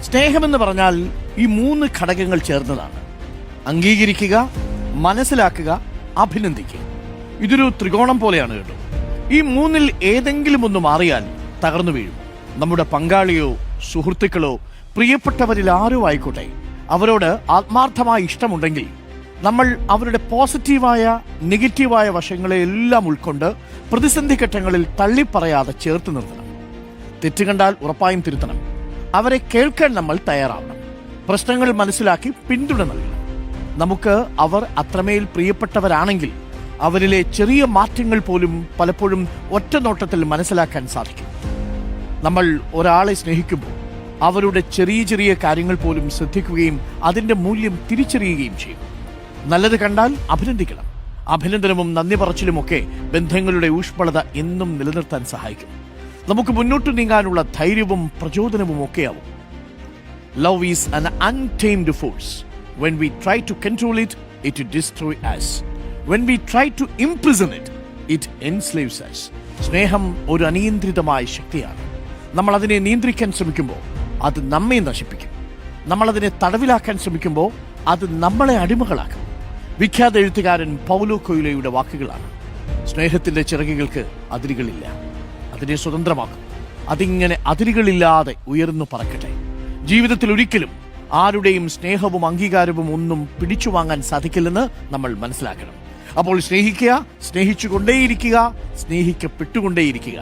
സ്നേഹമെന്ന് പറഞ്ഞാൽ ഈ 3 ഘടകങ്ങൾ ചേർന്നതാണ്. അംഗീകരിക്കുക, മനസ്സിലാക്കുക, അഭിനന്ദിക്കുക. ഇതൊരു ത്രികോണം പോലെയാണ് കേട്ടോ. ഈ 3-ൽ ഏതെങ്കിലും ഒന്ന് മാറിയാൽ തകർന്നു വീഴും. നമ്മുടെ പങ്കാളിയോ സുഹൃത്തുക്കളോ പ്രിയപ്പെട്ടവരിൽ ആരോ ആയിക്കോട്ടെ, അവരോട് ആത്മാർത്ഥമായ ഇഷ്ടമുണ്ടെങ്കിൽ നമ്മൾ അവരുടെ പോസിറ്റീവായ നെഗറ്റീവായ വശങ്ങളെ എല്ലാം ഉൾക്കൊണ്ട് പ്രതിസന്ധി ഘട്ടങ്ങളിൽ തള്ളിപ്പറയാതെ ചേർത്ത് നിർത്തണം. തെറ്റ് കണ്ടാൽ ഉറപ്പായും തിരുത്തണം. അവരെ കേൾക്കാൻ നമ്മൾ തയ്യാറാവണം. പ്രശ്നങ്ങൾ മനസ്സിലാക്കി പിന്തുണ നൽകണം. നമുക്ക് അവർ അത്രമേൽ പ്രിയപ്പെട്ടവരാണെങ്കിൽ അവരിലെ ചെറിയ മാറ്റങ്ങൾ പോലും പലപ്പോഴും ഒറ്റ നോട്ടത്തിൽ മനസ്സിലാക്കാൻ സാധിക്കും. നമ്മൾ ഒരാളെ സ്നേഹിക്കുമ്പോൾ അവരുടെ ചെറിയ ചെറിയ കാര്യങ്ങൾ പോലും ശ്രദ്ധിക്കുകയും അതിന്റെ മൂല്യം തിരിച്ചറിയുകയും ചെയ്യും. നല്ലത് കണ്ടാൽ അഭിനന്ദിക്കണം. അഭിനന്ദനവും നന്ദി പറച്ചിലുമൊക്കെ ബന്ധങ്ങളുടെ ഊഷ്മളത എന്നും നിലനിർത്താൻ സഹായിക്കും. നമുക്ക് മുന്നോട്ട് നീങ്ങാനുള്ള ധൈര്യവും പ്രചോദനവും ഒക്കെയാവും. Love is an untamed force. When we try to control it, it destroys us. When we try to imprison it, it enslaves us. സ്നേഹം ഒരു അനിയന്ത്രിതമായ ശക്തിയാണ്. നമ്മൾ അതിനെ നിയന്ത്രിക്കാൻ ശ്രമിക്കുമ്പോൾ അത് നമ്മെ നശിപ്പിക്കും. നമ്മളതിനെ തടവിലാക്കാൻ ശ്രമിക്കുമ്പോൾ അത് നമ്മളെ അടിമകളാക്കും. വിഖ്യാത എഴുത്തുകാരൻ പൗലോ കൊയ്ലോയുടെ വാക്കുകളാണ്. സ്നേഹത്തിന്റെ ചിറകുകൾക്ക് അതിരുകളില്ല, അതിനെ സ്വതന്ത്രമാക്കും. അതിങ്ങനെ അതിരുകളില്ലാതെ ഉയർന്നു പറക്കട്ടെ. ജീവിതത്തിൽ ഒരിക്കലും ആരുടെയും സ്നേഹവും അംഗീകാരവും ഒന്നും പിടിച്ചു വാങ്ങാൻ സാധിക്കില്ലെന്ന് നമ്മൾ മനസ്സിലാക്കണം. അപ്പോൾ സ്നേഹിക്കുക, സ്നേഹിച്ചുകൊണ്ടേയിരിക്കുക, സ്നേഹിക്കപ്പെട്ടുകൊണ്ടേയിരിക്കുക.